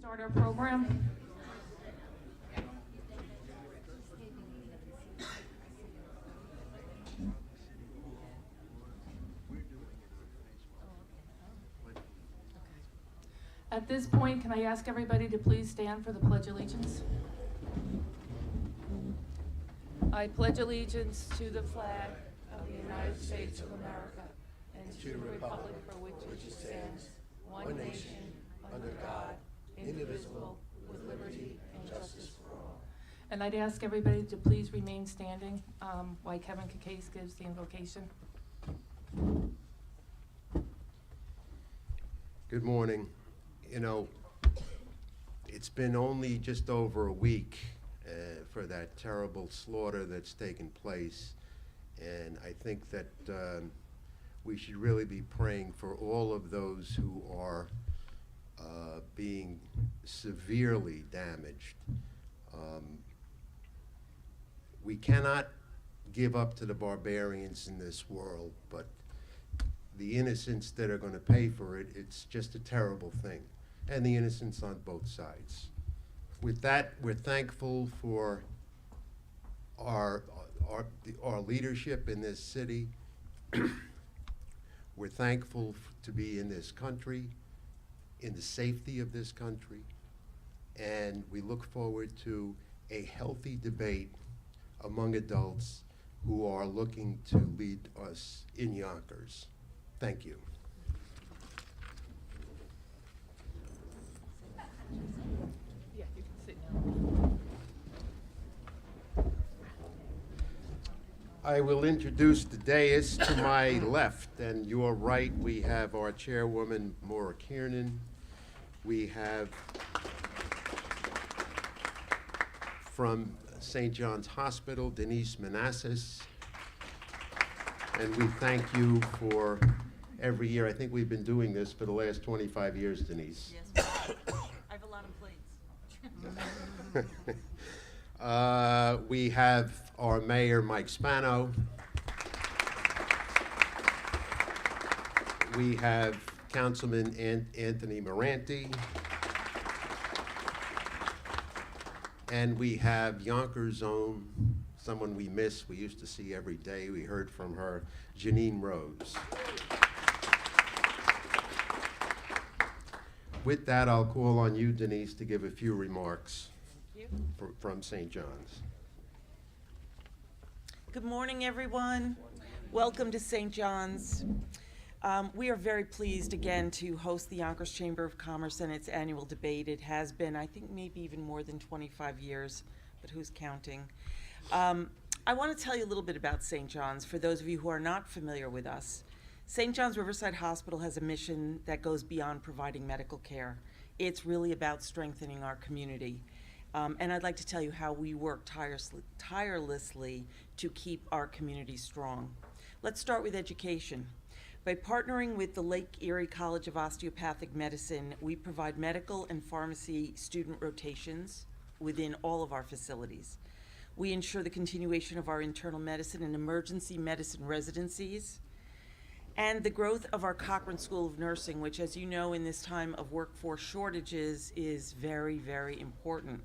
start our program. At this point, can I ask everybody to please stand for the Pledge of Allegiance? I pledge allegiance to the flag of the United States of America and to the republic for which it stands, one nation, under God, indivisible, with liberty and justice for all. And I'd ask everybody to please remain standing while Kevin Cacase gives the invocation. Good morning. You know, it's been only just over a week for that terrible slaughter that's taken place, and I think that we should really be praying for all of those who are being severely damaged. We cannot give up to the barbarians in this world, but the innocents that are going to pay for it, it's just a terrible thing. And the innocents on both sides. With that, we're thankful for our leadership in this city. We're thankful to be in this country, in the safety of this country, and we look forward to a healthy debate among adults who are looking to lead us in Yonkers. Thank you. Yeah, you can sit down. I will introduce the dais. To my left and your right, we have our chairwoman, Maura Kiernan. We have from St. John's Hospital, Denise Manassis. And we thank you for every year. I think we've been doing this for the last 25 years, Denise. Yes, I have a lot of plates. We have our mayor, Mike Spano. We have Councilman Anthony Moranti. And we have Yonkers' own, someone we miss, we used to see every day. We heard from her, Janine Rose. With that, I'll call on you, Denise, to give a few remarks from St. John's. Good morning, everyone. Welcome to St. John's. We are very pleased again to host the Yonkers Chamber of Commerce and its annual debate. It has been, I think, maybe even more than 25 years, but who's counting? I want to tell you a little bit about St. John's for those of you who are not familiar with us. St. John's Riverside Hospital has a mission that goes beyond providing medical care. It's really about strengthening our community. And I'd like to tell you how we work tirelessly to keep our community strong. Let's start with education. By partnering with the Lake Erie College of Osteopathic Medicine, we provide medical and pharmacy student rotations within all of our facilities. We ensure the continuation of our internal medicine and emergency medicine residencies, and the growth of our Cochran School of Nursing, which, as you know, in this time of workforce shortages is very, very important.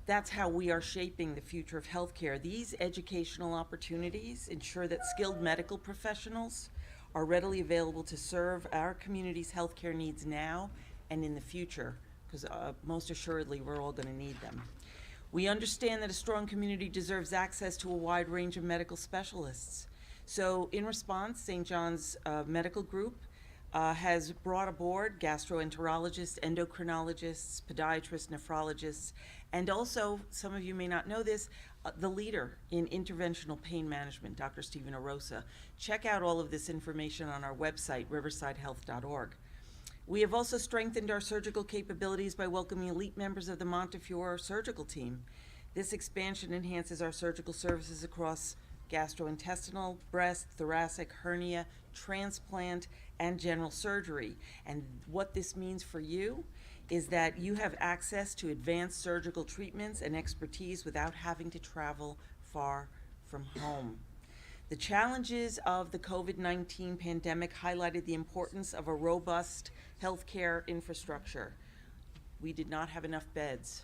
That's how we are shaping the future of healthcare. These educational opportunities ensure that skilled medical professionals are readily available to serve our community's healthcare needs now and in the future, because most assuredly we're all going to need them. We understand that a strong community deserves access to a wide range of medical specialists. So in response, St. John's Medical Group has brought aboard gastroenterologists, endocrinologists, podiatrists, nephrologists, and also, some of you may not know this, the leader in interventional pain management, Dr. Stephen Arosa. Check out all of this information on our website, riversidehealth.org. We have also strengthened our surgical capabilities by welcoming elite members of the Montefiore surgical team. This expansion enhances our surgical services across gastrointestinal, breast, thoracic, hernia, transplant, and general surgery. And what this means for you is that you have access to advanced surgical treatments and expertise without having to travel far from home. The challenges of the COVID-19 pandemic highlighted the importance of a robust healthcare infrastructure. we did not have enough beds.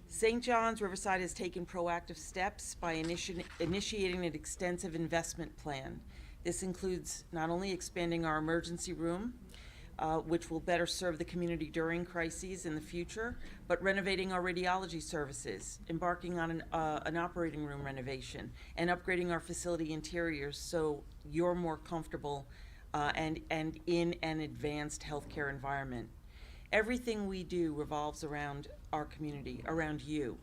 St. John's Riverside has taken proactive steps by initiating an extensive investment plan. This includes not only expanding our emergency room, which will better serve the community during crises in the future, but renovating our radiology services, embarking on an operating room renovation, and upgrading our facility interiors so you're more comfortable and in an advanced healthcare environment. Everything we do revolves around our community, around you.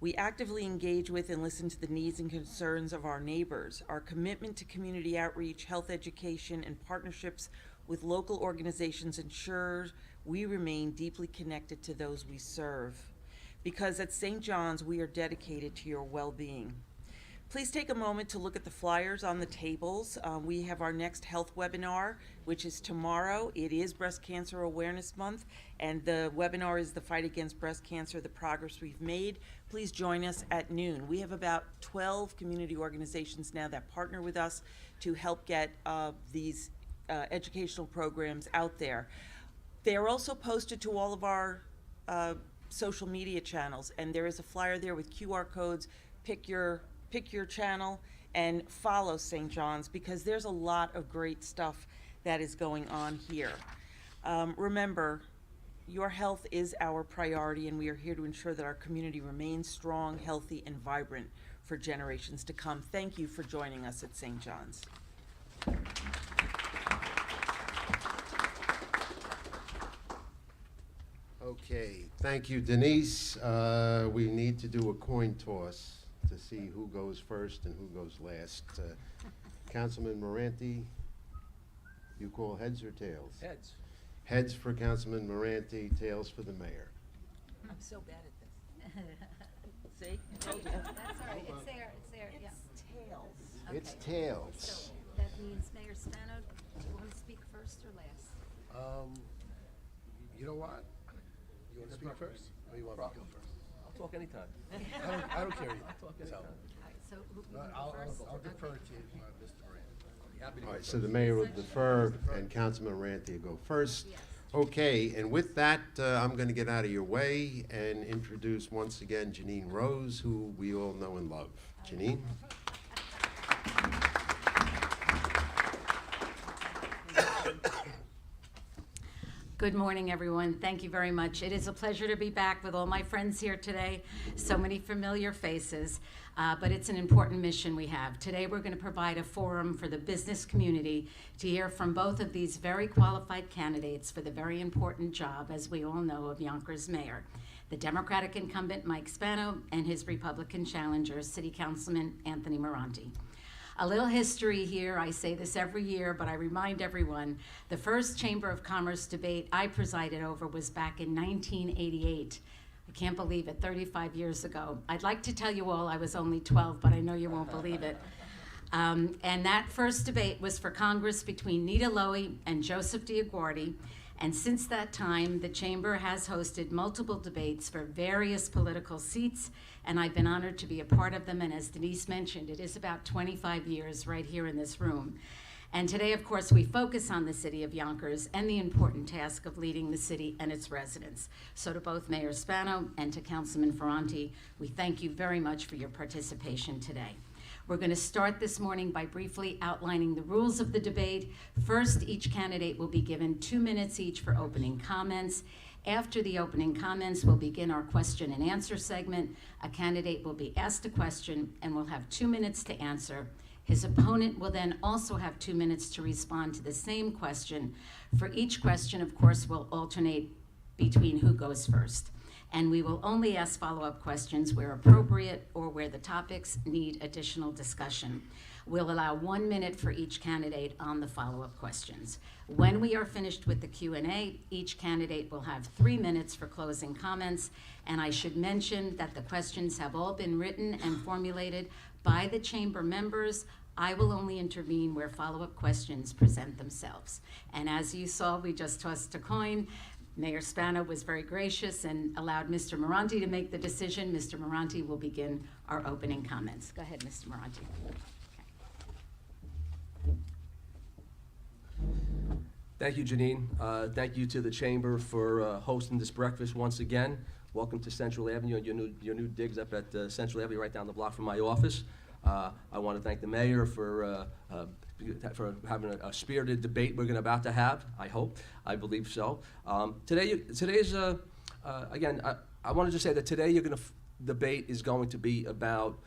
We actively engage with and listen to the needs and concerns of our neighbors. Our commitment to community outreach, health education, and partnerships with local organizations ensures we remain deeply connected to those we serve. Because at St. John's, we are dedicated to your well-being. Please take a moment to look at the flyers on the tables. We have our next health webinar, which is tomorrow. It is Breast Cancer Awareness Month, and the webinar is the fight against breast cancer, the progress we've made. Please join us at noon. We have about 12 community organizations now that partner with us to help get these educational programs out there. They are also posted to all of our social media channels, and there is a flyer there with QR codes. Pick your channel and follow St. John's, because there's a lot of great stuff that is going on here. Remember, your health is our priority, and we are here to ensure that our community remains strong, healthy, and vibrant for generations to come. Thank you for joining us at St. John's. Okay, thank you, Denise. We need to do a coin toss to see who goes first and who goes last. Councilman Moranti, you call heads or tails? Heads. Heads for Councilman Moranti, tails for the mayor. I'm so bad at this. See? That's all right, it's there, yeah. Tails. It's Okay. tails. So that means Mayor Spano, do you want to speak first or last? You know what? You want to speak first, or you want me to go first? I'll talk anytime. I don't care either. I'll talk So, anytime. All right, so who, you no, want to go first? I'll defer to Mr. Moran. Happy to All go right, so the first. mayor will defer and Councilman Moranti will go first. Yes. Okay, and with that, I'm going to get out of your way and introduce once again Janine Rose, who we all know and love. Janine? Good morning, everyone. Thank you very much. It is a pleasure to be back with all my friends here today. So many familiar faces, but it's an important mission we have. Today, we're going to provide a forum for the business community to hear from both of these very qualified candidates for the very important job, as we all know, of Yonkers mayor, the Democratic incumbent Mike Spano and his Republican challenger, City Councilman Anthony Moranti. A little history here. I say this every year, but I remind everyone, the first Chamber of Commerce debate I presided over was back in 1988. I can't believe it, 35 years ago. I'd like to tell you all I was only 12, but I know you won't believe it. And that first debate was for Congress between Nita Lowey and Joseph Diaguardi. And since that time, the Chamber has hosted multiple debates for various political seats, and I've been honored to be a part of them. And as Denise mentioned, it is about 25 years right here in this room. And today, of course, we focus on the city of Yonkers and the important task of leading the city and its residents. So to both Mayor Spano and to Councilman Ferranti, we thank you very much for your participation today. We're going to start this morning by briefly outlining the rules of the debate. First, each candidate will be given 2 minutes each for opening comments. After the opening comments, we'll begin our question and answer segment. A candidate will be asked a question and will have 2 minutes to answer. His opponent will then also have 2 minutes to respond to the same question. For each question, of course, we'll alternate between who goes first. And we will only ask follow-up questions where appropriate or where the topics need additional discussion. We'll allow 1 minute for each candidate on the follow-up questions. When we are finished with the Q&A, each candidate will have 3 minutes for closing comments. And I should mention that the questions have all been written and formulated by the chamber members. I will only intervene where follow-up questions present themselves. And as you saw, we just tossed a coin. Mayor Spano was very gracious and allowed Mr. Moranti to make the decision. Mr. Moranti will begin our opening comments. Go ahead, Mr. Moranti. Thank you, Janine. Thank you to the Chamber for hosting this breakfast once again. Welcome to Central Avenue and your new digs up at Central Avenue, right down the block from my office. I want to thank the mayor for having a spirited debate we're about to have. I believe so. Today's again. I wanted to say that today debate is going to be about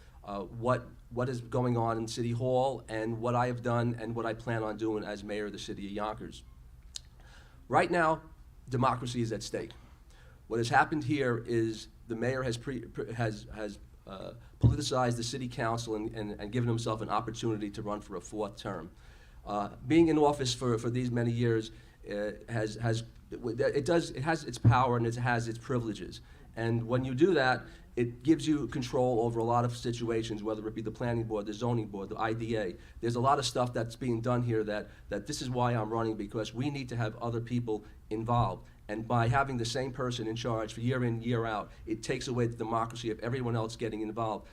what is going on in City Hall and what I have done and what I plan on doing as mayor of the city of Yonkers. Right now, democracy is at stake. What has happened here is the mayor has politicized the city council and given himself an opportunity to run for a fourth term. Being in office for these many years has its power and it has its privileges. And when you do that, it gives you control over a lot of situations, whether it be the planning board, the zoning board, the IDA. There's a lot of stuff that's being done here that this is why I'm running, because we need to have other people involved. And by having the same person in charge for year in, year out, it takes away the democracy of everyone else getting involved.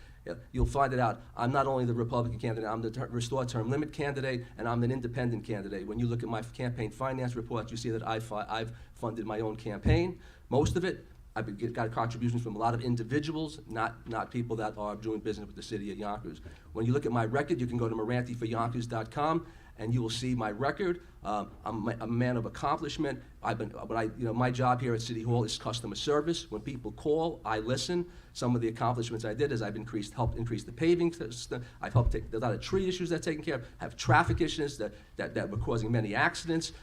You'll find it out. I'm not only the Republican candidate, I'm the Restore Term Limit candidate, and I'm an independent candidate. When you look at my campaign finance report, you see that I've funded my own campaign. Most of it, I've got contributions from a lot of individuals, not people that are doing business with the city of Yonkers. When you look at my record, you can go to morantiforyonkers.com and you will see my record. I'm a man of accomplishment. My job here at City Hall is customer service. When people call, I listen. Some of the accomplishments I did is I've helped increase the paving system. I've helped take a lot of tree issues that are taken care of. Have traffic issues that were causing many accidents.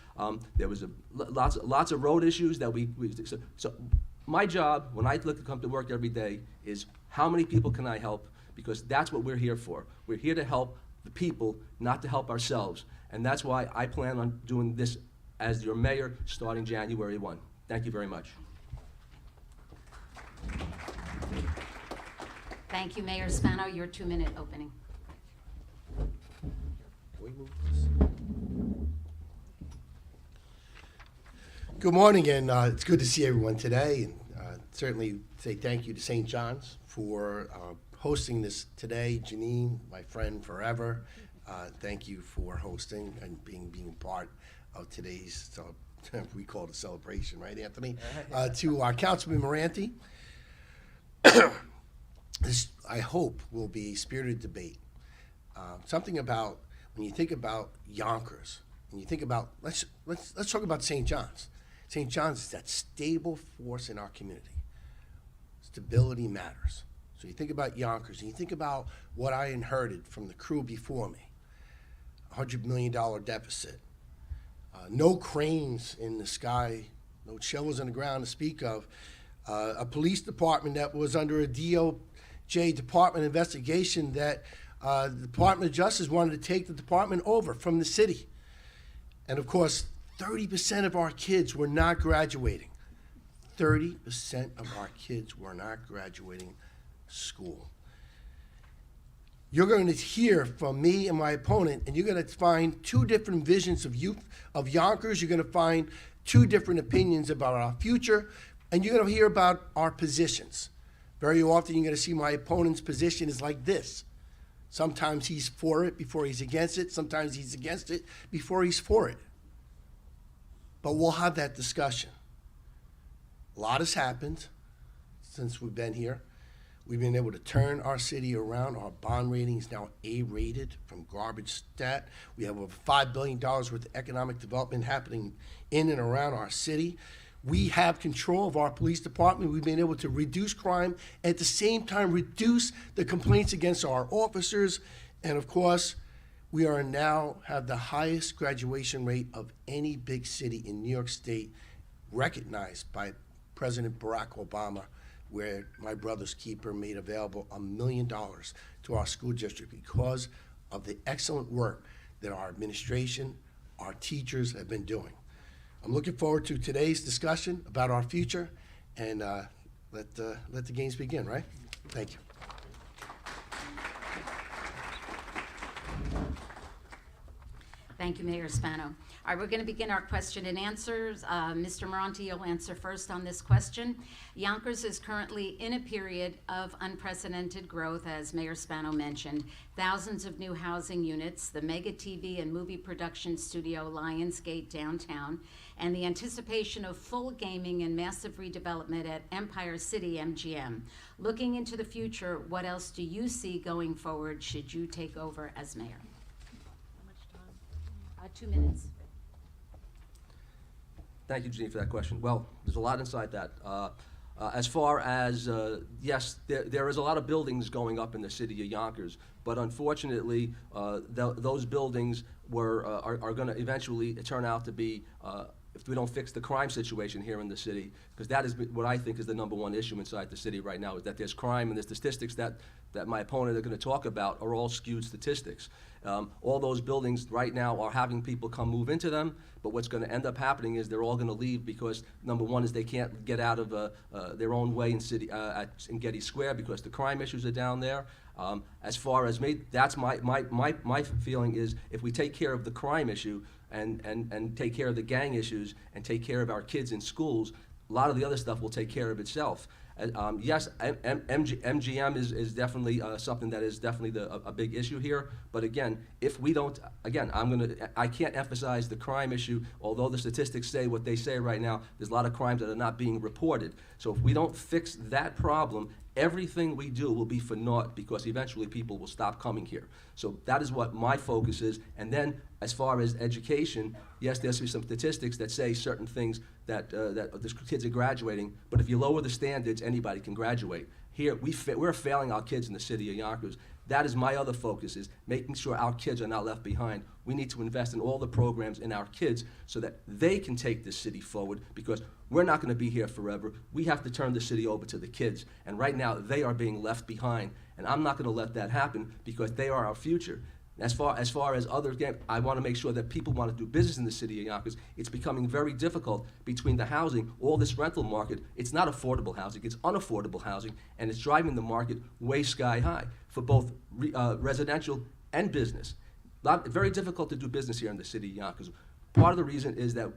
There was lots of road issues that so my job, when I look to come to work every day, is how many people can I help? Because that's what we're here for. We're here to help the people, not to help ourselves. And that's why I plan on doing this as your mayor starting January 1. Thank you very much. Thank you, Mayor Spano. Your 2-minute opening. Good morning, and it's good to see everyone today. And certainly say thank you to St. John's for hosting this today. Janine, my friend forever, thank you for hosting and being part of today's, we call it a celebration, right, Anthony? To our Councilman Moranti, this, I hope, will be a spirited debate. Something about, when you think about Yonkers, and you think about, let's talk about St. John's. St. John's is that stable force in our community. Stability matters. So you think about Yonkers, and you think about what I inherited from the crew before me. $100 million deficit. No cranes in the sky, no shovels in the ground to speak of. A police department that was under a DOJ department investigation that the Department of Justice wanted to take the department over from the city. And of course, 30% of our kids were not graduating. 30% of our kids were not graduating school. You're going to hear from me and my opponent, and you're going to find two different visions of Yonkers. You're going to find two different opinions about our future, and you're going to hear about our positions. Very often, you're going to see my opponent's position is like this. Sometimes he's for it before he's against it. Sometimes he's against it before he's for it. But we'll have that discussion. A lot has happened since we've been here. We've been able to turn our city around. Our bond rating is now A-rated from garbage stat. We have over $5 billion worth of economic development happening in and around our city. We have control of our police department. We've been able to reduce crime, at the same time reduce the complaints against our officers. And of course, we are now have the highest graduation rate of any big city in New York State, recognized by President Barack Obama, where my brother's keeper made available $1 million to our school district because of the excellent work that our administration, our teachers have been doing. I'm looking forward to today's discussion about our future, and let the games begin, right? Thank you. Thank you, Mayor Spano. All right, we're going to begin our question and answers. Mr. Moranti, you'll answer first on this question. Yonkers is currently in a period of unprecedented growth, as Mayor Spano mentioned. Thousands of new housing units, the mega TV and movie production studio Lionsgate downtown, and the anticipation of full gaming and massive redevelopment at Empire City MGM. Looking into the future, what else do you see going forward should you take over as mayor? 2 minutes. Thank you, Jeannie, for that question. Well, there's a lot inside that. As far as, yes, there is a lot of buildings going up in the city of Yonkers, but unfortunately, those buildings are going to eventually turn out to be, if we don't fix the crime situation here in the city, because that is what I think is the #1 issue inside the city right now, is that there's crime, and the statistics that my opponent are going to talk about are all skewed statistics. All those buildings right now are having people come move into them, but what's going to end up happening is they're all going to leave because #1 is they can't get out of their own way in Getty Square because the crime issues are down there. As far as me, that's my feeling is if we take care of the crime issue and take care of the gang issues and take care of our kids in schools, a lot of the other stuff will take care of itself. Yes, MGM is definitely something that is definitely a big issue here. But again, if we don't, again, I can't emphasize the crime issue. Although the statistics say what they say right now, there's a lot of crimes that are not being reported. So if we don't fix that problem, everything we do will be for naught because eventually people will stop coming here. So that is what my focus is. And then as far as education, yes, there's some statistics that say certain things that the kids are graduating, but if you lower the standards, anybody can graduate. Here, we're failing our kids in the city of Yonkers. That is my other focus, is making sure our kids are not left behind. We need to invest in all the programs in our kids so that they can take this city forward because we're not going to be here forever. We have to turn the city over to the kids. And right now, they are being left behind. And I'm not going to let that happen because they are our future. As far as others, again, I want to make sure that people want to do business in the city of Yonkers. It's becoming very difficult between the housing, all this rental market. It's not affordable housing, it's unaffordable housing, and it's driving the market way sky high for both residential and business. Very difficult to do business here in the city of Yonkers. Part of the reason is that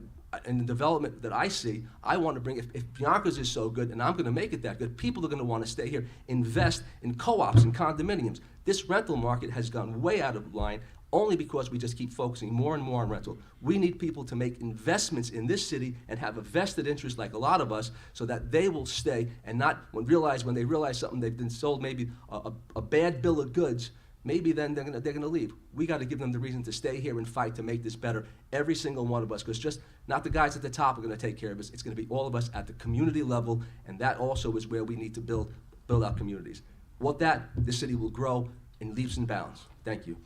in the development that I see, I want to bring, if Yonkers is so good, and I'm going to make it that good, people are going to want to stay here, invest in co-ops and condominiums. This rental market has gone way out of line only because we just keep focusing more and more on rental. We need people to make investments in this city and have a vested interest like a lot of us so that they will stay and not when they realize something, they've been sold maybe a bad bill of goods, maybe then they're gonna leave. We got to give them the reason to stay here and fight to make this better, every single one of us, because just not the guys at the top are going to take care of us. It's going to be all of us at the community level, and that also is where we need to build our communities. With that, the city will grow in leaps and bounds. Thank you.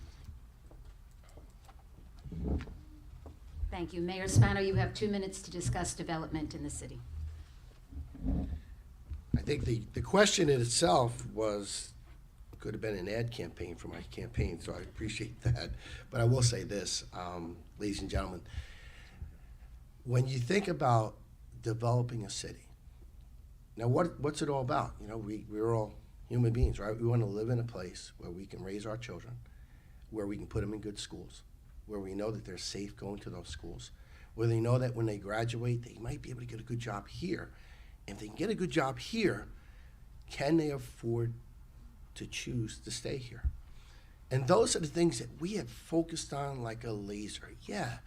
Thank you. Mayor Spano, you have 2 minutes to discuss development in the city. I think the question in itself could have been an ad campaign for my campaign, so I appreciate that. But I will say this, ladies and gentlemen, when you think about developing a city, now what's it all about? You know, we're all human beings, right? We want to live in a place where we can raise our children, where we can put them in good schools, where we know that they're safe going to those schools, where they know that when they graduate, they might be able to get a good job here. If they can get a good job here, can they afford to choose to stay here? And those are the things that we have focused on like a laser. Yeah,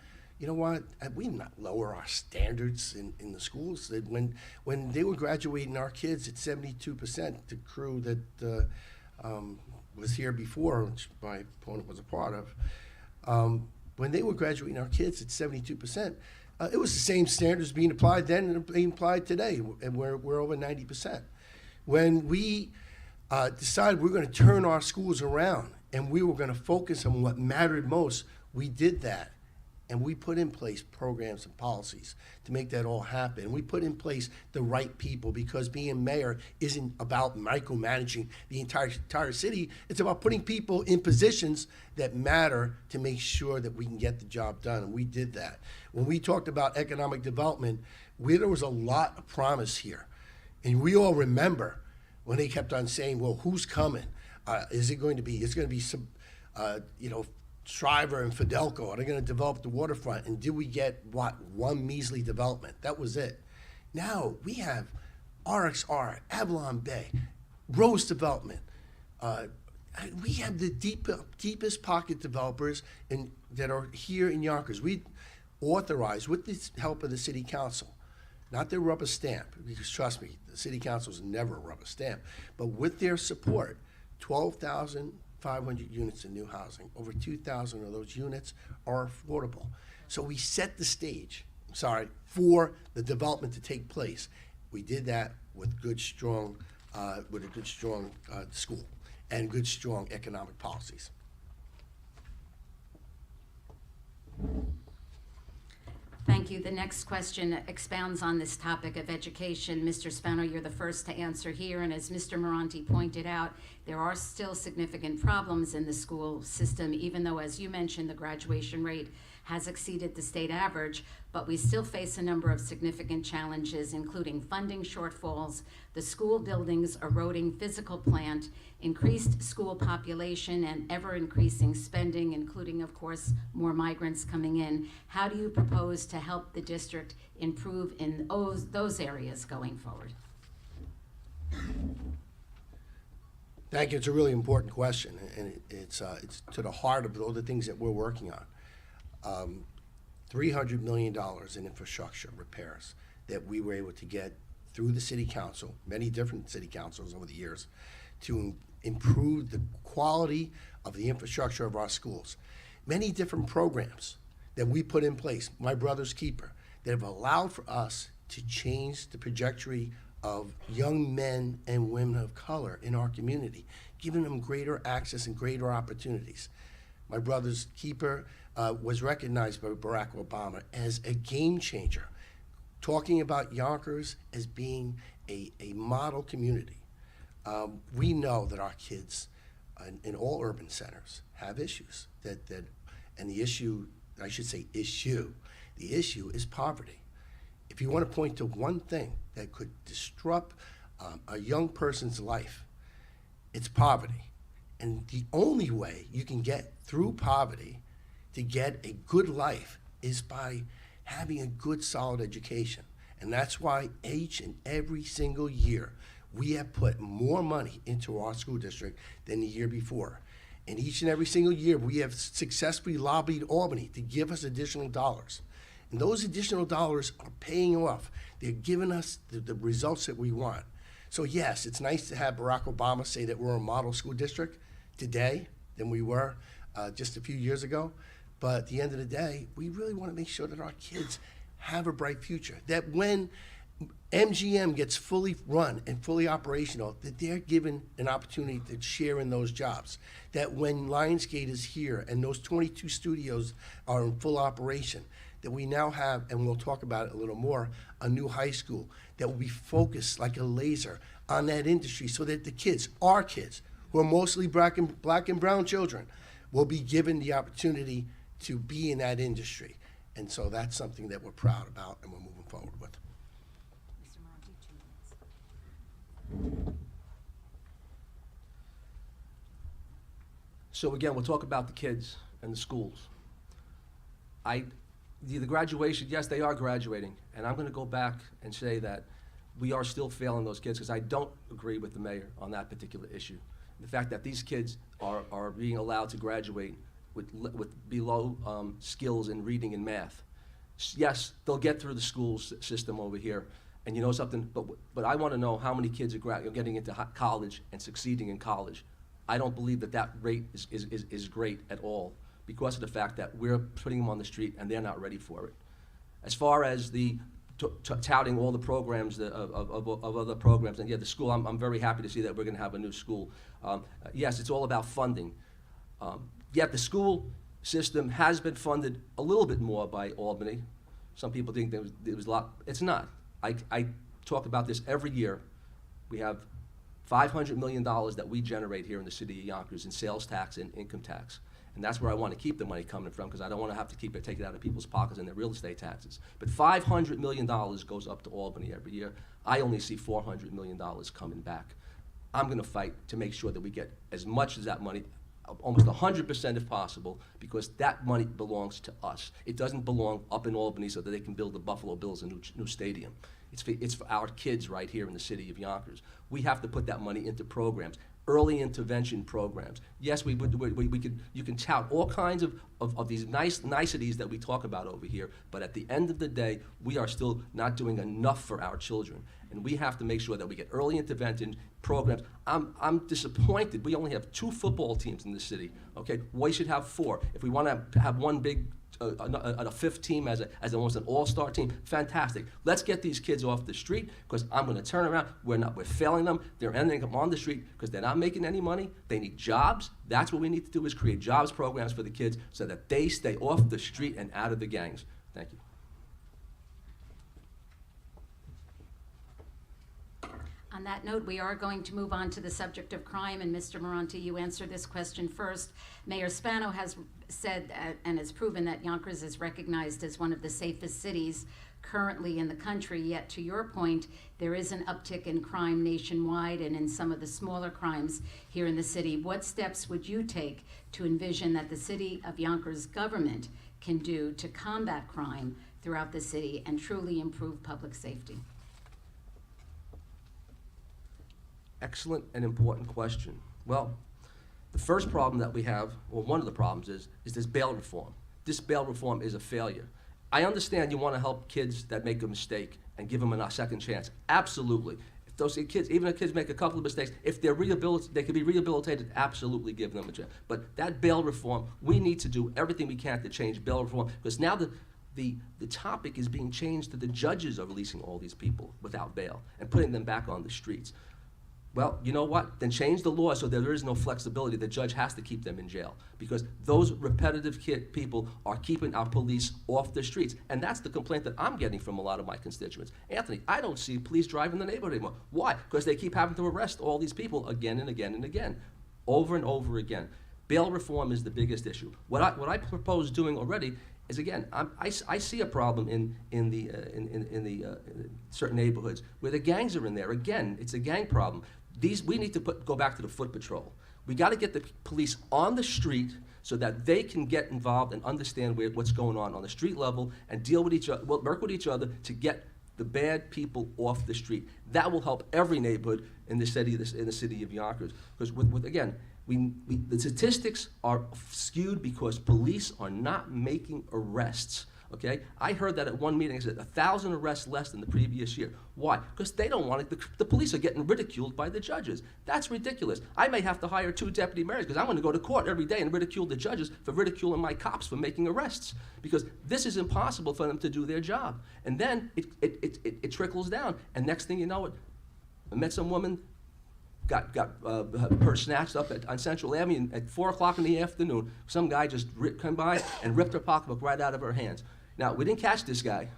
you know what? We not lower our standards in the schools. That when they were graduating our kids at 72%, the crew that was here before, which my opponent was a part of, when they were graduating our kids at 72%, it was the same standards being applied then and being applied today, and we're over 90%. When we decided we're going to turn our schools around and we were going to focus on what mattered most, we did that. And we put in place programs and policies to make that all happen. We put in place the right people because being mayor isn't about micromanaging the entire city. It's about putting people in positions that matter to make sure that we can get the job done. And we did that. When we talked about economic development, there was a lot of promise here. And we all remember when they kept on saying, well, who's coming? Is it going to be, it's going to be some, Shriver and Fidelco, are they gonna develop the waterfront? And did we get, what, one measly development? That was it. Now, we have RXR, Avalon Bay, Rose Development. We have the deepest pocket developers that are here in Yonkers. We authorized, with the help of the city council, not their rubber stamp, because trust me, the city council is never a rubber stamp, but with their support, 12,500 units of new housing. Over 2,000 of those units are affordable. So we set the stage, for the development to take place. We did that with a good, strong school and good, strong economic policies. Thank you. The next question expounds on this topic of education. Mr. Spano, you're the first to answer here, and as Mr. Moranti pointed out, there are still significant problems in the school system, even though, as you mentioned, the graduation rate has exceeded the state average, but we still face a number of significant challenges, including funding shortfalls, the school buildings eroding physical plant, increased school population, and ever-increasing spending, including, of course, more migrants coming in. How do you propose to help the district improve in those areas going forward? Thank you. It's a really important question, and it's to the heart of all the things that we're working on. $300 million in infrastructure repairs that we were able to get through the city council, many different city councils over the years, to improve the quality of the infrastructure of our schools. Many different programs that we put in place, My Brother's Keeper, that have allowed for us to change the trajectory of young men and women of color in our community, giving them greater access and greater opportunities. My Brother's Keeper was recognized by Barack Obama as a game changer, talking about Yonkers as being a model community. We know that our kids in all urban centers have issues, and the issue is poverty. If you want to point to one thing that could disrupt a young person's life, it's poverty. And the only way you can get through poverty to get a good life is by having a good, solid education. And that's why each and every single year, we have put more money into our school district than the year before. And each and every single year, we have successfully lobbied Albany to give us additional dollars. And those additional dollars are paying off. They're giving us the results that we want. So yes, it's nice to have Barack Obama say that we're a model school district today than we were just a few years ago. But at the end of the day, we really want to make sure that our kids have a bright future. That when MGM gets fully run and fully operational, that they're given an opportunity to share in those jobs. That when Lionsgate is here and those 22 studios are in full operation, that we now have, and we'll talk about it a little more, a new high school that will be focused like a laser on that industry so that the kids, our kids, who are mostly black and brown children, will be given the opportunity to be in that industry. And so that's something that we're proud about and we're moving forward with. Mr. Moranti, 2 minutes. So again, we'll talk about the kids and the schools. The graduation, yes, they are graduating, and I'm gonna go back and say that we are still failing those kids, because I don't agree with the mayor on that particular issue. The fact that these kids are being allowed to graduate with below skills in reading and math. Yes, they'll get through the school system over here, and you know something, but I wanna know how many kids are getting into college and succeeding in college. I don't believe that rate is great at all, because of the fact that we're putting them on the street and they're not ready for it. As far as the touting all the programs of other programs, and yeah, the school, I'm very happy to see that we're gonna have a new school. Yes, it's all about funding. Yet the school system has been funded a little bit more by Albany. Some people think there was a lot. It's not. I talk about this every year. We have $500 million that we generate here in the city of Yonkers in sales tax and income tax. And that's where I want to keep the money coming from, because I don't want to have to keep it taken out of people's pockets and their real estate taxes. But $500 million goes up to Albany every year. I only see $400 million coming back. I'm going to fight to make sure that we get as much as that money. almost 100% if possible, because that money belongs to us. It doesn't belong up in Albany so that they can build the Buffalo Bills a new stadium. It's for our kids right here in the city of Yonkers. We have to put that money into programs, early intervention programs. Yes, we could, you can tout all kinds of these niceties that we talk about over here, but at the end of the day, we are still not doing enough for our children. And we have to make sure that we get early intervention programs. I'm disappointed. We only have 2 football teams in the city. Okay, we should have 4. If we want to have one big, a 5th team as almost an all-star team, fantastic. Let's get these kids off the street, because I'm going to turn around. We're failing them. They're ending up on the street because they're not making any money. They need jobs. That's what we need to do, is create jobs programs for the kids so that they stay off the street and out of the gangs. Thank you. On that note, we are going to move on to the subject of crime, and Mr. Moranti, you answer this question first. Mayor Spano has said and has proven that Yonkers is recognized as one of the safest cities currently in the country, yet to your point, there is an uptick in crime nationwide and in some of the smaller crimes here in the city. What steps would you take to envision that the city of Yonkers government can do to combat crime throughout the city and truly improve public safety? Excellent and important question. Well, the first problem that we have, or one of the problems is this bail reform. This bail reform is a failure. I understand you want to help kids that make a mistake and give them a second chance. Absolutely. If those kids, even if kids make a couple of mistakes, if they're rehabilitated, they can be rehabilitated, absolutely give them a chance. But that bail reform, we need to do everything we can to change bail reform, because now the topic is being changed to the judges are releasing all these people without bail and putting them back on the streets. Well, you know what? Then change the law so that there is no flexibility. The judge has to keep them in jail, because those repetitive people are keeping our police off the streets. And that's the complaint that I'm getting from a lot of my constituents. Anthony, I don't see police driving the neighborhood anymore. Why? Because they keep having to arrest all these people again and again and again, over and over again. Bail reform is the biggest issue. What I propose doing already is, again, I see a problem in the certain neighborhoods where the gangs are in there. Again, it's a gang problem. We need to go back to the foot patrol. We got to get the police on the street so that they can get involved and understand what's going on the street level, and deal with each other, work with each other to get the bad people off the street. That will help every neighborhood in the city of Yonkers. Because again, the statistics are skewed because police are not making arrests. Okay, I heard that at one meeting. I said 1,000 arrests less than the previous year. Why? Because they don't want it. The police are getting ridiculed by the judges. That's ridiculous. I may have to hire 2 deputy mayors because I'm going to go to court every day and ridicule the judges for ridiculing my cops for making arrests, because this is impossible for them to do their job. And then it trickles down. And next thing you know, I met some woman, got her snatched up on Central Avenue at 4 o'clock in the afternoon. Some guy just came by and ripped her pocketbook right out of her hands. Now, we didn't catch this guy,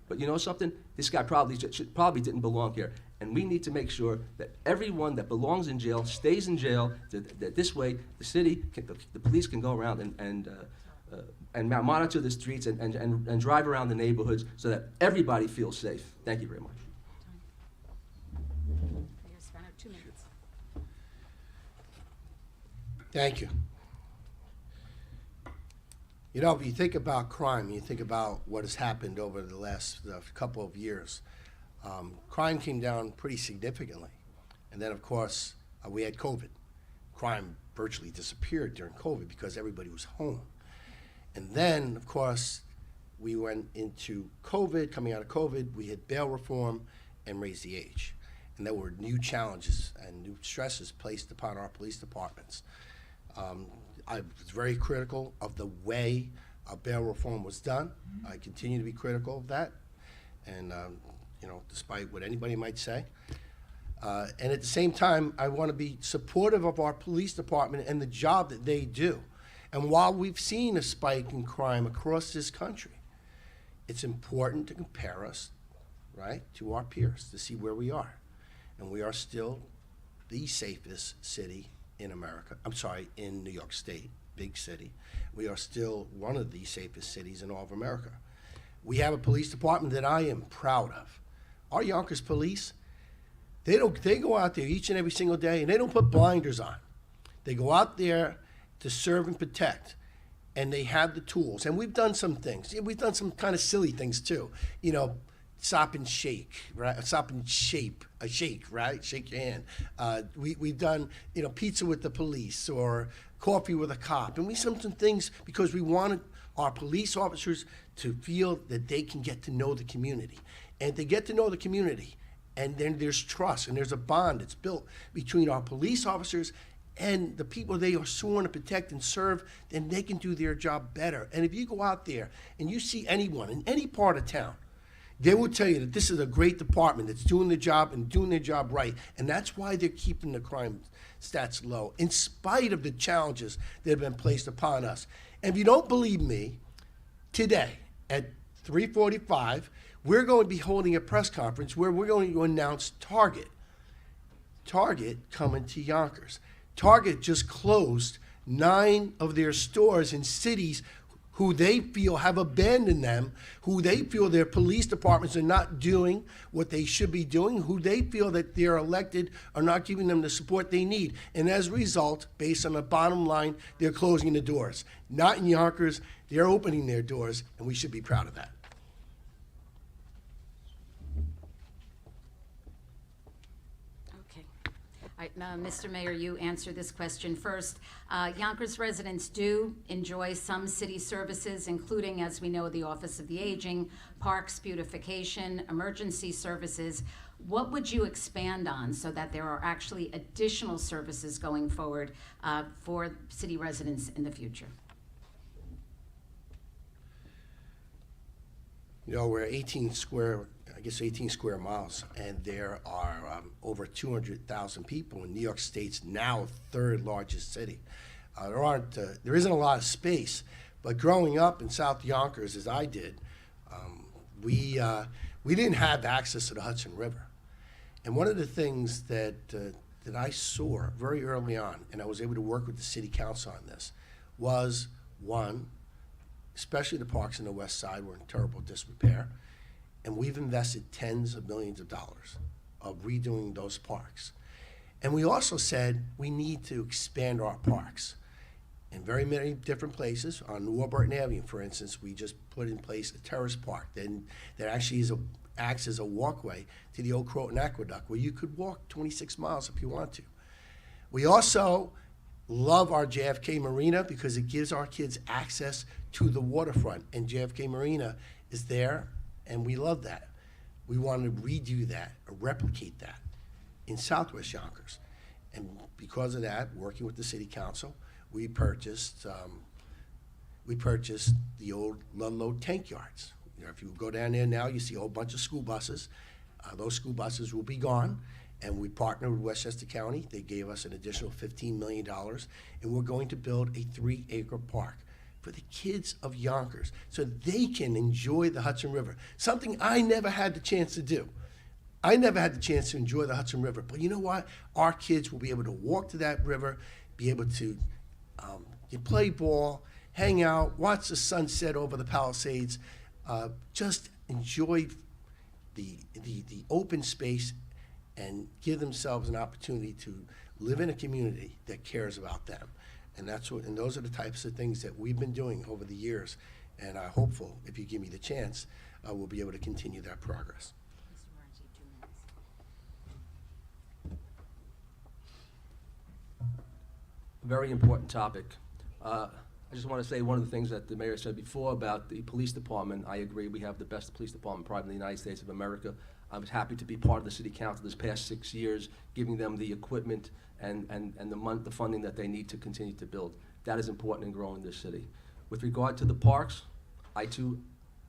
but you know something? This guy probably didn't belong here. And we need to make sure that everyone that belongs in jail stays in jail, that this way the police can go around and monitor the streets and drive around the neighborhoods so that everybody feels safe. Thank you very much. Mayor Spano, 2 minutes. Thank you. You know, if you think about crime, you think about what has happened over the last couple of years. Crime came down pretty significantly. And then, of course, we had COVID. Crime virtually disappeared during COVID because everybody was home. And then, of course, we went into COVID. Coming out of COVID, we had bail reform and raised the age. And there were new challenges and new stresses placed upon our police departments. I was very critical of the way bail reform was done. I continue to be critical of that, and you know, despite what anybody might say. And at the same time, I want to be supportive of our police department and the job that they do. And while we've seen a spike in crime across this country, it's important to compare us, right, to our peers to see where we are. And we are still the safest city in America. I'm sorry, in New York State, big city. We are still one of the safest cities in all of America. We have a police department that I am proud of. Our Yonkers police, they go out there each and every single day and they don't put blinders on. They go out there to serve and protect, and they have the tools. And we've done some things. Yeah, we've done some kind of silly things too. You know, stop and shake, right? Stop and shake, right? Shake your hand. We've done, you know, pizza with the police or coffee with a cop. And we've done some things because we wanted our police officers to feel that they can get to know the community. And to get to know the community, and then there's trust and there's a bond that's built between our police officers and the people they are sworn to protect and serve, then they can do their job better. And if you go out there and you see anyone in any part of town, they will tell you that this is a great department that's doing the job and doing their job right. And that's why they're keeping the crime stats low, in spite of the challenges that have been placed upon us. And if you don't believe me, today at 3:45, we're going to be holding a press conference where we're going to announce Target. Target coming to Yonkers. Target just closed 9 of their stores in cities who they feel have abandoned them, who they feel their police departments are not doing what they should be doing, who they feel that their elected are not giving them the support they need. And as a result, based on the bottom line, they're closing the doors. Not in Yonkers, they're opening their doors, and we should be proud of that. Okay. All right, now, Mr. Mayor, you answer this question first. Yonkers residents do enjoy some city services, including, as we know, the Office of the Aging, parks, beautification, emergency services. What would you expand on so that there are actually additional services going forward for city residents in the future? You know, we're 18 square miles, and there are over 200,000 people in New York State's now 3rd largest city. There isn't a lot of space, but growing up in South Yonkers, as I did, we didn't have access to the Hudson River. And one of the things that I saw very early on, and I was able to work with the city council on this, was one, especially the parks in the west side were in terrible disrepair. And we've invested tens of millions of dollars of redoing those parks. And we also said we need to expand our parks in very many different places. On Warburton Avenue, for instance, we just put in place a terrace park that actually acts as a walkway to the Old Croton Aqueduct, where you could walk 26 miles if you want to. We also love our JFK Marina because it gives our kids access to the waterfront, and JFK Marina is there, and we love that. We want to redo that, or replicate that in Southwest Yonkers. And because of that, working with the city council, we purchased the old Ludlow tank yards. You know, if you go down there now, you see a whole bunch of school buses. Those school buses will be gone, and we partnered with Westchester County. They gave us an additional $15 million, and we're going to build a 3-acre park for the kids of Yonkers so they can enjoy the Hudson River, something I never had the chance to do. I never had the chance to enjoy the Hudson River, but you know what? Our kids will be able to walk to that river, be able to play ball, hang out, watch the sunset over the Palisades, just enjoy the open space and give themselves an opportunity to live in a community that cares about them. And those are the types of things that we've been doing over the years. And I'm hopeful, if you give me the chance, we'll be able to continue that progress. Very important topic. I just want to say one of the things that the mayor said before about the police department. I agree, we have the best police department probably in the United States of America. I was happy to be part of the city council this past 6 years, giving them the equipment and the funding that they need to continue to build. That is important in growing this city. With regard to the parks, I too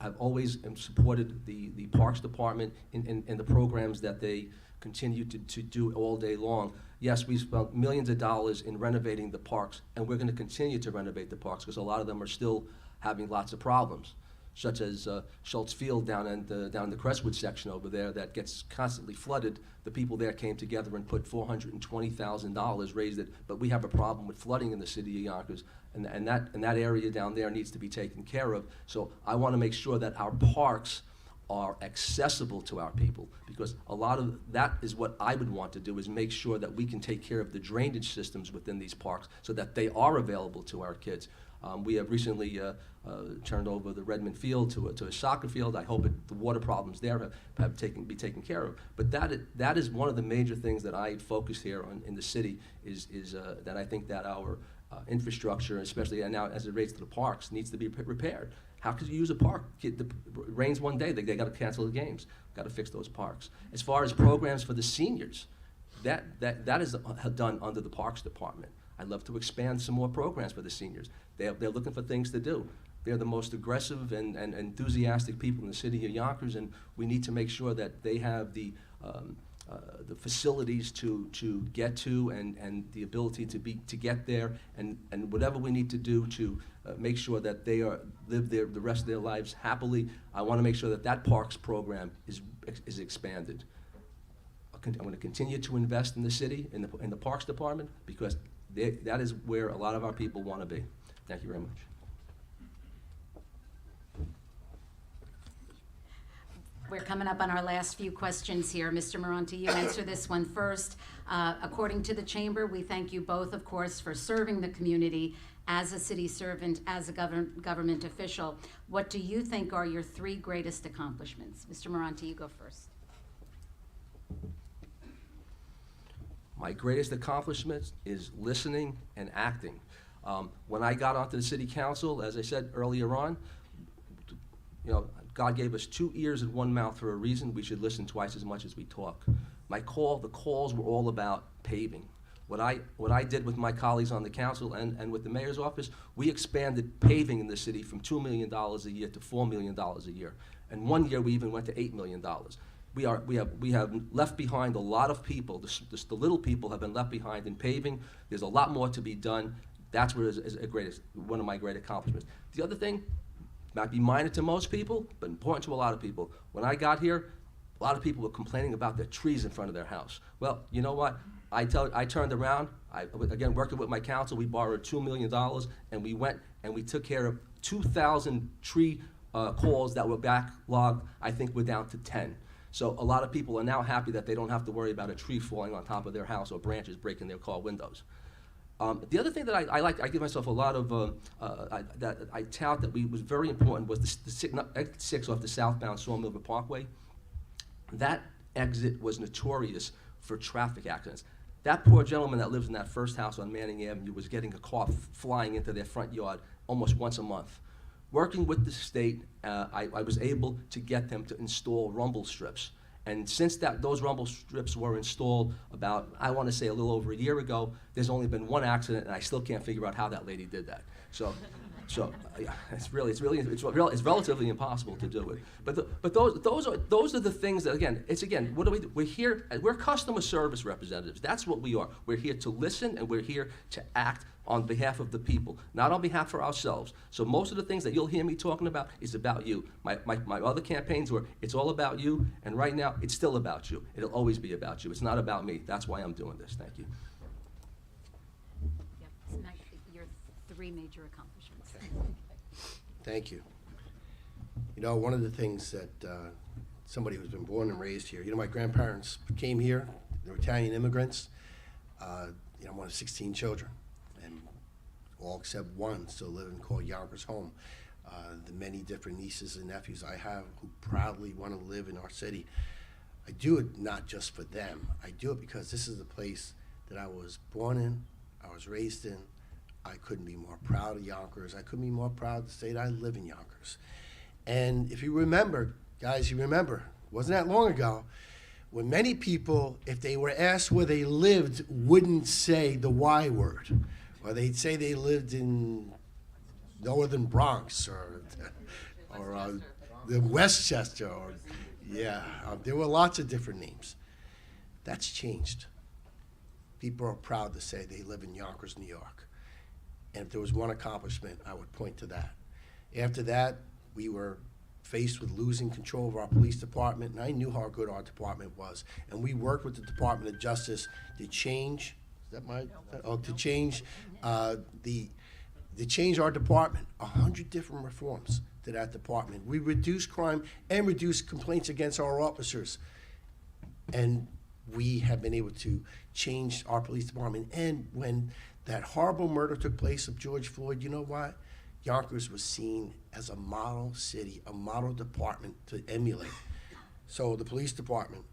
have always supported the Parks Department in the programs that they continue to do all day long. Yes, we spent millions of dollars in renovating the parks, and we're going to continue to renovate the parks because a lot of them are still having lots of problems, such as Schultz Field down in the Crestwood section over there that gets constantly flooded. The people there came together and put $420,000, raised it, but we have a problem with flooding in the city of Yonkers, and that area down there needs to be taken care of. So I want to make sure that our parks are accessible to our people, because a lot of that is what I would want to do, is make sure that we can take care of the drainage systems within these parks so that they are available to our kids. We have recently turned over the Redmond Field to a soccer field. I hope the water problems there be taken care of. But that is one of the major things that I focus here on in the city, is that I think that our infrastructure, especially now as it relates to the parks, needs to be repaired. How could you use a park? It rains one day, they got to cancel the games. Got to fix those parks. As far as programs for the seniors, that is done under the Parks Department. I'd love to expand some more programs for the seniors. They're looking for things to do. They're the most aggressive and enthusiastic people in the city of Yonkers, and we need to make sure that they have the facilities to get to, and the ability to get there, and whatever we need to do to make sure that they live the rest of their lives happily. I want to make sure that parks program is expanded. I'm going to continue to invest in the city, in the Parks Department, because that is where a lot of our people want to be. Thank you very much. We're coming up on our last few questions here. Mr. Moranti, you answer this one first. According to the Chamber, we thank you both, of course, for serving the community as a city servant, as a government official. What do you think are your 3 greatest accomplishments? Mr. Moranti, you go first. My greatest accomplishment is listening and acting. When I got onto the city council, as I said earlier on, God gave us 2 ears and 1 mouth for a reason. We should listen twice as much as we talk. The calls were all about paving. What I did with my colleagues on the council and with the mayor's office, we expanded paving in the city from $2 million a year to $4 million a year. And one year we even went to $8 million. We have left behind a lot of people. The little people have been left behind in paving. There's a lot more to be done. That's what is one of my great accomplishments. The other thing might be minor to most people, but important to a lot of people. When I got here, a lot of people were complaining about the trees in front of their house. Well, you know what? I turned around. Again, working with my council, we borrowed $2 million, and we went and we took care of 2,000 tree calls that were backlogged. I think we're down to 10. So a lot of people are now happy that they don't have to worry about a tree falling on top of their house or branches breaking their car windows. The other thing that I like, I give myself a lot of, that I tout that was very important, was the exit 6 off the southbound Sawmill River Parkway. That exit was notorious for traffic accidents. That poor gentleman that lives in that first house on Manning Avenue was getting a car flying into their front yard almost once a month. Working with the state, I was able to get them to install rumble strips. And since those rumble strips were installed about, I want to say a little over a year ago, there's only been 1 accident, and I still can't figure out how that lady did that. So yeah, it's relatively impossible to do it. But those are the things that, what do we do? We're here. We're customer service representatives. That's what we are. We're here to listen, and we're here to act on behalf of the people, not on behalf of ourselves. So most of the things that you'll hear me talking about is about you. My other campaigns were, it's all about you, and right now it's still about you. It'll always be about you. It's not about me. That's why I'm doing this. Thank you. Yep, so now your 3 major accomplishments. Thank you. One of the things that somebody who's been born and raised here, my grandparents came here. They were Italian immigrants. I'm one of 16 children, and all except one still live and call Yonkers home. The many different nieces and nephews I have who proudly want to live in our city. I do it not just for them. I do it because this is the place that I was born in, I was raised in. I couldn't be more proud of Yonkers. I couldn't be more proud to say that I live in Yonkers. And if you remember, guys, it wasn't that long ago, when many people, if they were asked where they lived, wouldn't say the Y word. Or they'd say they lived in northern Bronx or the Westchester. There were lots of different names. That's changed. People are proud to say they live in Yonkers, New York. And if there was one accomplishment, I would point to that. After that, we were faced with losing control of our police department, and I knew how good our department was. And we worked with the Department of Justice to change, to change our department, 100 different reforms to that department. We reduce crime and reduce complaints against our officers. And we have been able to change our police department. And when that horrible murder took place of George Floyd, you know what? Yonkers was seen as a model city, a model department to emulate. So the police department,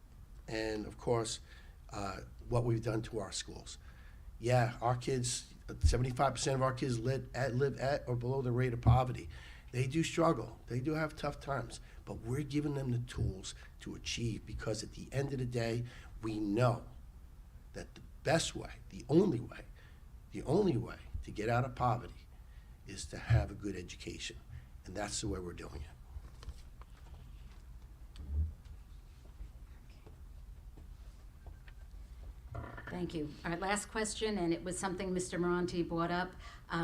and of course, what we've done to our schools. Yeah, our kids, 75% of our kids live at or below the rate of poverty. They do struggle. They do have tough times. But we're giving them the tools to achieve, because at the end of the day, we know that the best way, the only way to get out of poverty is to have a good education. And that's the way we're doing it. Thank you. Our last question, and it was something Mr. Moranti brought up.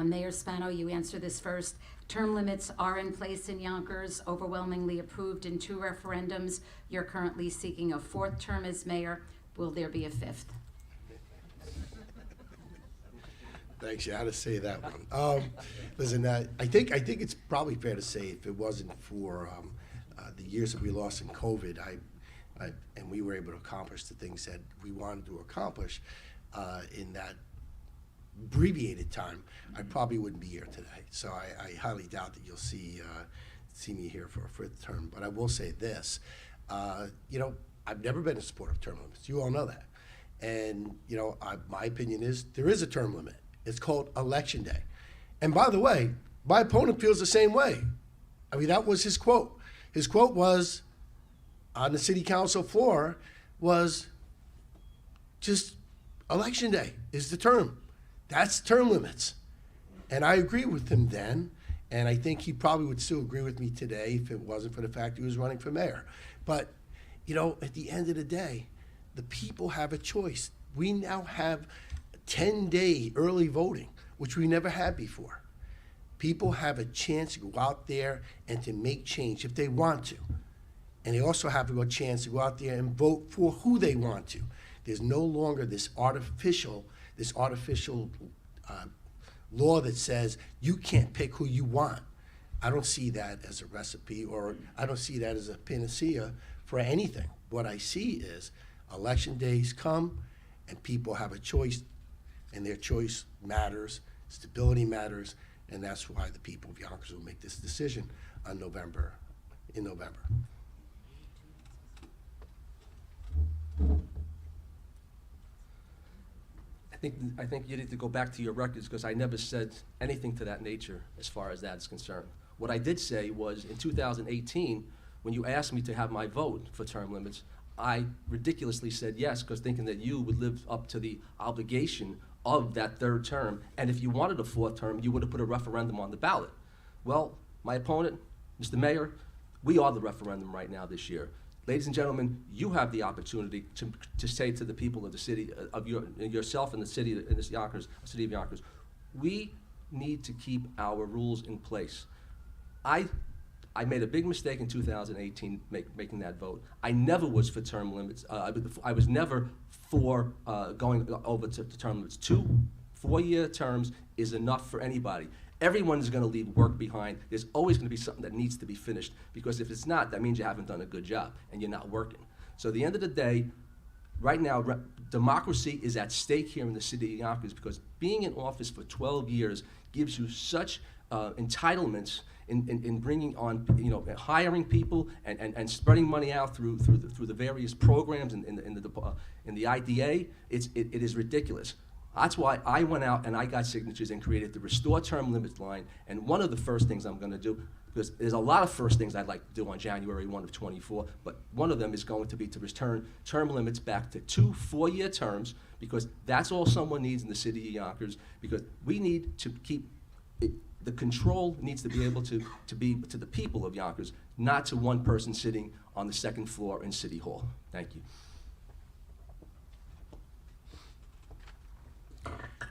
Mayor Spano, you answer this first. Term limits are in place in Yonkers, overwhelmingly approved in 2 referendums. You're currently seeking a 4th term as mayor. Will there be a 5th? Thanks. You had to say that one. Listen, I think it's probably fair to say, if it wasn't for the years that we lost in COVID, and we were able to accomplish the things that we wanted to accomplish in that abbreviated time, I probably wouldn't be here today. So I highly doubt that you'll see me here for a 5th term. But I will say this, I've never been in support of term limits. You all know that. And, my opinion is there is a term limit. It's called Election Day. And by the way, my opponent feels the same way. I mean, that was his quote. His quote was, on the city council floor, was just Election Day is the term. That's term limits. And I agree with him then, and I think he probably would still agree with me today if it wasn't for the fact he was running for mayor. But, at the end of the day, the people have a choice. We now have 10-day early voting, which we never had before. People have a chance to go out there and to make change if they want to. And they also have a chance to go out there and vote for who they want to. There's no longer this artificial law that says you can't pick who you want. I don't see that as a recipe, or I don't see that as a panacea for anything. What I see is election days come and people have a choice, and their choice matters, stability matters, and that's why the people of Yonkers will make this decision in November. I think you need to go back to your records, because I never said anything to that nature as far as that is concerned. What I did say was, in 2018, when you asked me to have my vote for term limits, I ridiculously said yes, because thinking that you would live up to the obligation of that 3rd term, and if you wanted a 4th term, you would have put a referendum on the ballot. Well, my opponent, Mr. Mayor, we are the referendum right now this year. Ladies and gentlemen, you have the opportunity to say to the people of the city, of yourself and the city, in this Yonkers, city of Yonkers, we need to keep our rules in place. I made a big mistake in 2018 making that vote. I never was for term limits. I was never for going over to term limits. 2 4-year terms is enough for anybody. Everyone's going to leave work behind. There's always going to be something that needs to be finished, because if it's not, that means you haven't done a good job and you're not working. So at the end of the day, right now, democracy is at stake here in the city of Yonkers, because being in office for 12 years gives you such entitlements in bringing on, hiring people and spreading money out through the various programs in the IDA. It is ridiculous. That's why I went out and I got signatures and created the Restore Term Limits line. And one of the first things I'm going to do, because there's a lot of first things I'd like to do on January 1 of 24, but one of them is going to be to return term limits back to 2 4-year terms, because that's all someone needs in the city of Yonkers, because we need to keep it. The control needs to be able to be to the people of Yonkers, not to one person sitting on the 2nd floor in City Hall. Thank you.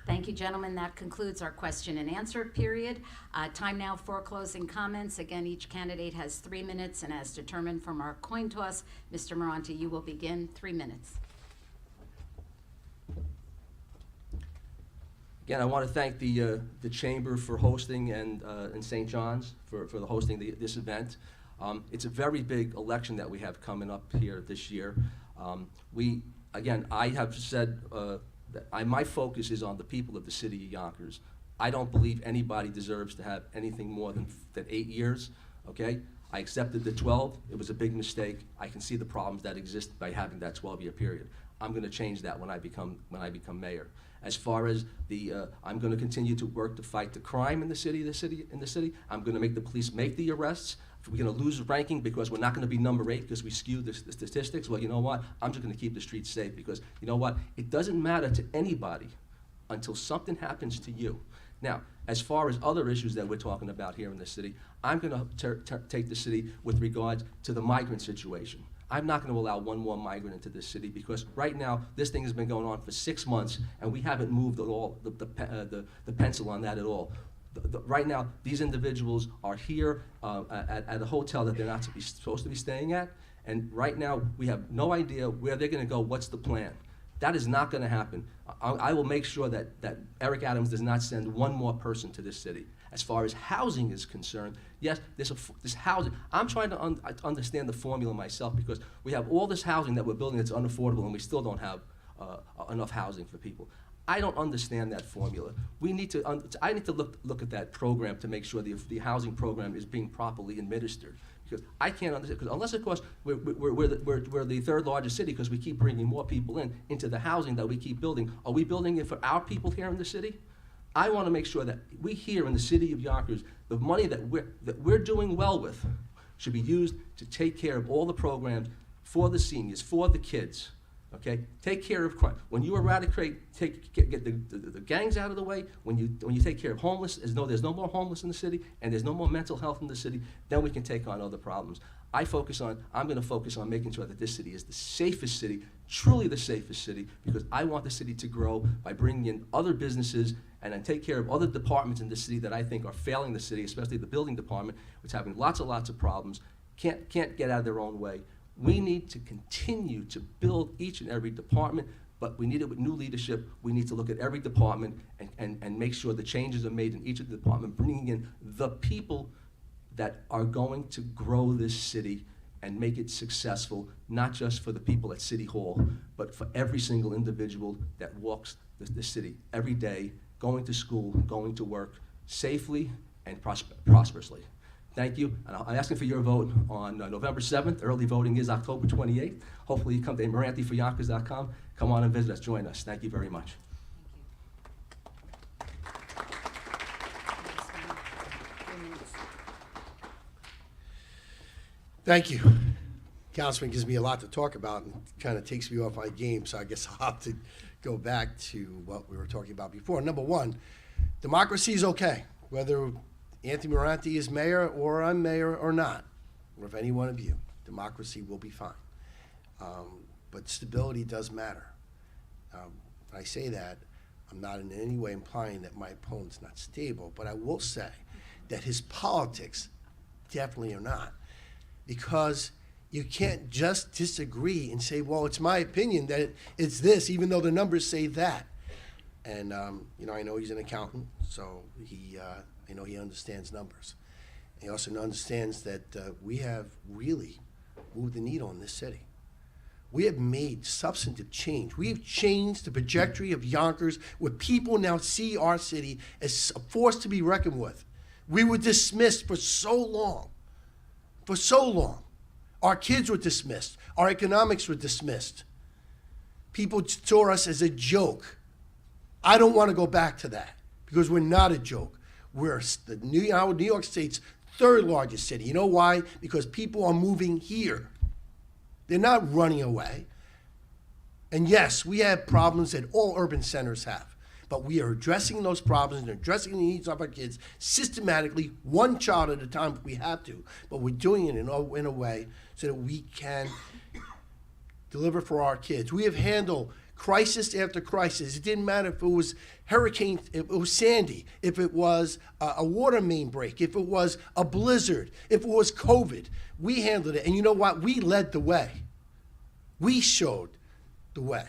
Thank you, gentlemen. That concludes our question and answer period. Time now for closing comments. Again, each candidate has 3 minutes, and as determined from our coin toss, Mr. Moranti, you will begin. 3 minutes. Again, I want to thank the Chamber for hosting and St. John's for the hosting this event. It's a very big election that we have coming up here this year. I have said that my focus is on the people of the city of Yonkers. I don't believe anybody deserves to have anything more than 8 years, okay? I accepted the 12. It was a big mistake. I can see the problems that exist by having that 12-year period. I'm going to change that when I become mayor. As far as I'm going to continue to work to fight the crime in the city. I'm going to make the police make the arrests. If we're going to lose ranking because we're not going to be number 8 because we skew the statistics, well, you know what? I'm just going to keep the streets safe because, you know what? It doesn't matter to anybody until something happens to you. Now, as far as other issues that we're talking about here in the city, I'm going to take the city with regards to the migrant situation. I'm not going to allow one more migrant into this city because right now this thing has been going on for 6 months and we haven't moved at all the pencil on that at all. Right now, these individuals are here at a hotel that they're not supposed to be staying at, and right now we have no idea where they're going to go. What's the plan? That is not going to happen. I will make sure that Eric Adams does not send one more person to this city. As far as housing is concerned, yes, this housing. I'm trying to understand the formula myself because we have all this housing that we're building that's unaffordable, and we still don't have enough housing for people. I don't understand that formula. I need to look at that program to make sure the housing program is being properly administered. Because I can't understand, because unless, of course, we're the 3rd largest city because we keep bringing more people into the housing that we keep building. Are we building it for our people here in the city? I want to make sure that we here in the city of Yonkers, the money that we're doing well with should be used to take care of all the programs for the seniors, for the kids. Okay, take care of crime. When you eradicate, get the gangs out of the way. When you take care of homeless, there's no more homeless in the city, and there's no more mental health in the city. Then we can take on other problems. I'm going to focus on making sure that this city is the safest city, truly the safest city, because I want the city to grow by bringing in other businesses and then take care of other departments in the city that I think are failing the city, especially the building department, which is having lots of problems, can't get out of their own way. We need to continue to build each and every department, but we need it with new leadership. We need to look at every department and make sure the changes are made in each of the departments, bringing in the people that are going to grow this city and make it successful, not just for the people at City Hall, but for every single individual that walks the city every day, going to school, going to work safely and prosperously. Thank you, and I'm asking for your vote on November 7th. Early voting is October 28th. Hopefully you come to amarantiforyonkers.com. Come on and visit us, join us. Thank you very much. Thank you. Councilman gives me a lot to talk about and kind of takes me off my game, so I guess I'll have to go back to what we were talking about before. Number one, democracy is okay, whether Anthony Moranti is mayor or I'm mayor or not, or if any one of you, democracy will be fine. But stability does matter. When I say that, I'm not in any way implying that my opponent's not stable, but I will say that his politics definitely are not. Because you can't just disagree and say, well, it's my opinion that it's this, even though the numbers say that. And, I know he's an accountant, so I know he understands numbers. He also understands that we have really moved the needle in this city. We have made substantive change. We've changed the trajectory of Yonkers, where people now see our city as a force to be reckoned with. We were dismissed for so long. For so long. Our kids were dismissed. Our economics were dismissed. People saw us as a joke. I don't want to go back to that because we're not a joke. We're New York State's 3rd largest city. You know why? Because people are moving here. They're not running away. And yes, we have problems that all urban centers have. But we are addressing those problems and addressing the needs of our kids systematically, one child at a time if we have to. But we're doing it in a way so that we can deliver for our kids. We have handled crisis after crisis. It didn't matter if it was hurricane, if it was Sandy, if it was a water main break, if it was a blizzard, if it was COVID. We handled it. And you know what? We led the way. We showed the way.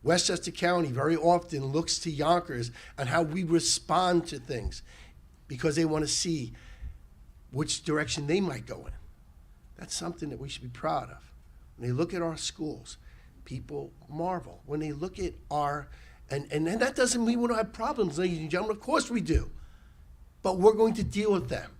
Westchester County very often looks to Yonkers on how we respond to things because they want to see which direction they might go in. That's something that we should be proud of. When they look at our schools, people marvel. When they look at and that doesn't mean we don't have problems, ladies and gentlemen. Of course we do. But we're going to deal with them.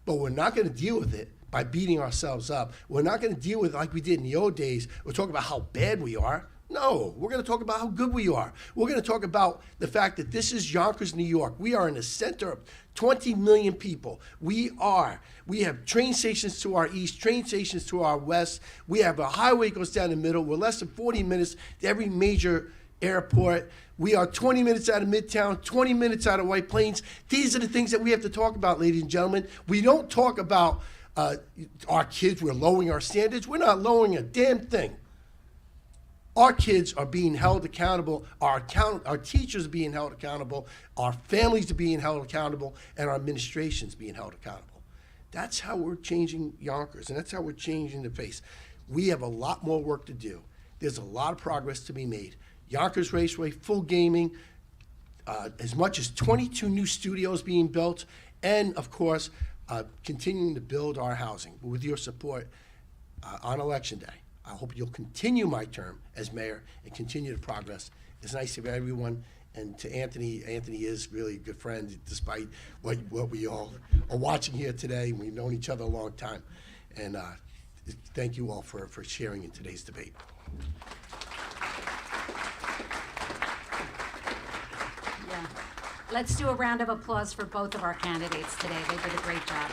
But we're not going to deal with it by beating ourselves up. We're not going to deal with it like we did in the old days. We're talking about how bad we are. No, we're going to talk about how good we are. We're going to talk about the fact that this is Yonkers, New York. We are in the center of 20 million people. We have train stations to our east, train stations to our west. We have a highway that goes down the middle. We're less than 40 minutes to every major airport. We are 20 minutes out of Midtown, 20 minutes out of White Plains. These are the things that we have to talk about, ladies and gentlemen. We don't talk about our kids, we're lowering our standards. We're not lowering a damn thing. Our kids are being held accountable, our teachers are being held accountable, our families are being held accountable, and our administration's being held accountable. That's how we're changing Yonkers, and that's how we're changing the face. We have a lot more work to do. There's a lot of progress to be made. Yonkers Raceway, full gaming, as much as 22 new studios being built, and of course, continuing to build our housing. With your support on Election Day, I hope you'll continue my term as mayor and continue the progress. It's nice to have everyone, and to Anthony. Anthony is really a good friend, despite what we all are watching here today. We've known each other a long time, and thank you all for sharing in today's debate. Yeah. Let's do a round of applause for both of our candidates today. They did a great job.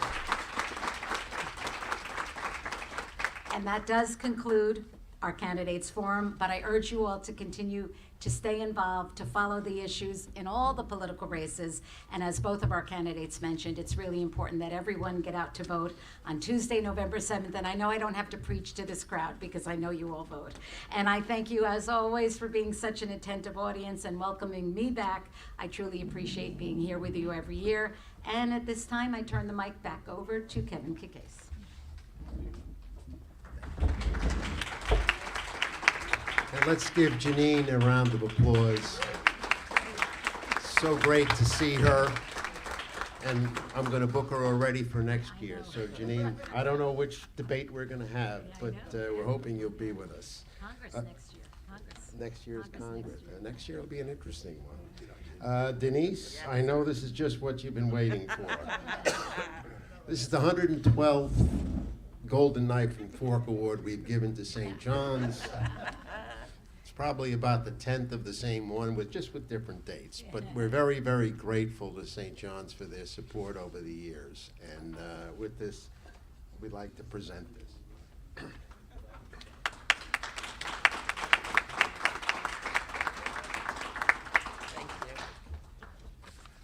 And that does conclude our candidates forum, but I urge you all to continue to stay involved, to follow the issues in all the political races. And as both of our candidates mentioned, it's really important that everyone get out to vote on Tuesday, November 7th. And I know I don't have to preach to this crowd because I know you all vote. And I thank you, as always, for being such an attentive audience and welcoming me back. I truly appreciate being here with you every year. And at this time, I turn the mic back over to Kevin Kikase. And let's give Janine a round of applause. So great to see her. And I'm going to book her already for next year. So Janine, I don't know which debate we're going to have, but we're hoping you'll be with us. Congress next year. Congress. Next year's Congress. Next year will be an interesting one. Denise, I know this is just what you've been waiting for. This is the 112th Golden Knife and Fork Award we've given to St. John's. It's probably about the 10th of the same one, with different dates. But we're very, very grateful to St. John's for their support over the years. And with this, we'd like to present this.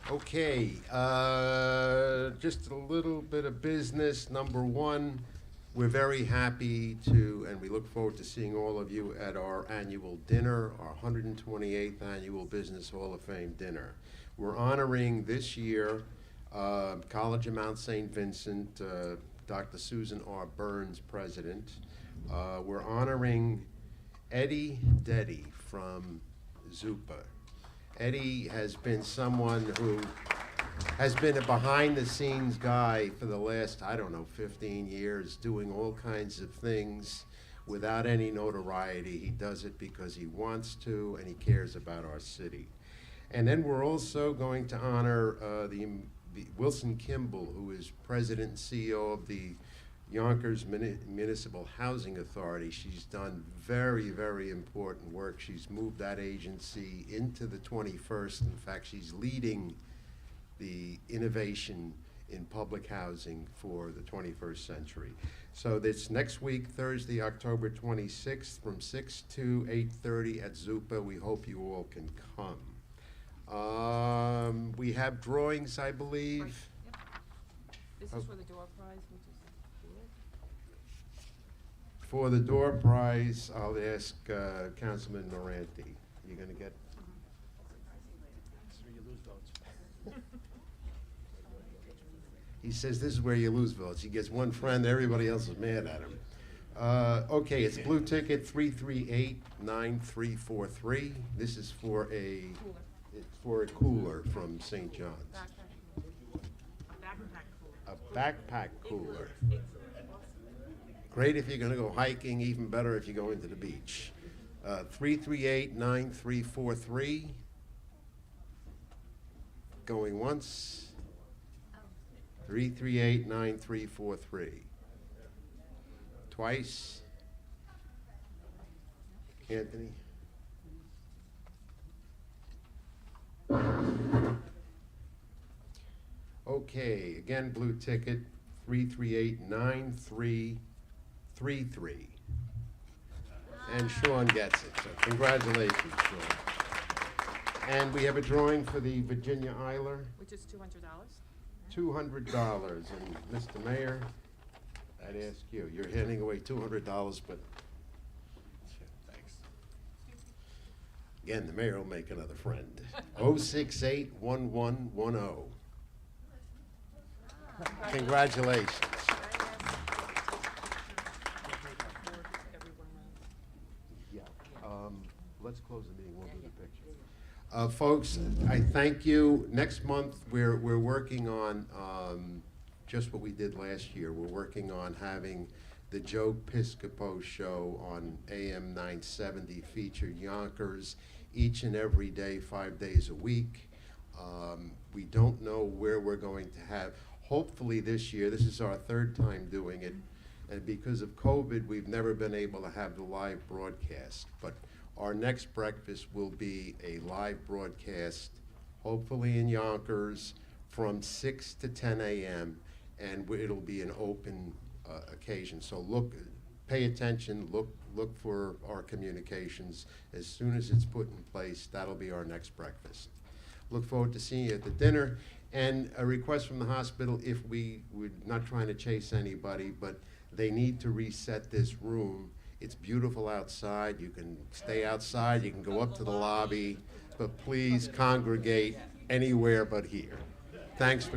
Okay, just a little bit of business. Number one, we're very happy to, and we look forward to seeing all of you at our annual dinner, our 128th Annual Business Hall of Fame dinner. We're honoring this year College of Mount St. Vincent, Dr. Susan R. Burns, president. We're honoring Eddie Deddy from Zupa. Eddie has been someone who has been a behind-the-scenes guy for the last, 15 years, doing all kinds of things without any notoriety. He does it because he wants to, and he cares about our city. And then we're also going to honor the Wilson Kimball, who is president and CEO of the Yonkers Municipal Housing Authority. She's done very, very important work. She's moved that agency into the 21st. In fact, she's leading the innovation in public housing for the 21st century. So this next week, Thursday, October 26th, from 6 to 8:30 at Zupa. We hope you all can come. We have drawings, I believe. Yep. This is for the door prize, which is good. For the door prize, I'll ask Councilman Moranti. You're going to get? He says this is where you lose votes. He gets one friend, everybody else is mad at him. Okay, it's blue ticket 338-9343. This is for it's for a cooler from St. John's. A backpack cooler. Great if you're gonna go hiking, even better if you go into the beach. 338-9343. Going once. 338-9343. Twice. Anthony? Okay, again, blue ticket, 338-9333. And Sean gets it, so congratulations, Sean. And we have a drawing for the Virginia Eiler, Which is $200. $200. And Mr. Mayor, I'd ask you, you're handing away $200, but Thanks. again, the mayor will make another friend. 068-1110. Congratulations. Yeah, let's close the meeting, we'll do the picture. Folks, I thank you. Next month, we're working on just what we did last year. We're working on having the Joe Piscopo show on AM 970 feature Yonkers each and every day, 5 days a week. We don't know where we're going to have, hopefully this year, this is our third time doing it, and because of COVID, we've never been able to have the live broadcast. But our next breakfast will be a live broadcast, hopefully in Yonkers, from 6 to 10 a.m., and it'll be an open occasion. So pay attention, look for our communications. As soon as it's put in place, that'll be our next breakfast. Look forward to seeing you at the dinner. And a request from the hospital, if we're not trying to chase anybody, but they need to reset this room. It's beautiful outside. You can stay outside. You can go up to the lobby. But please congregate anywhere but here. Thanks for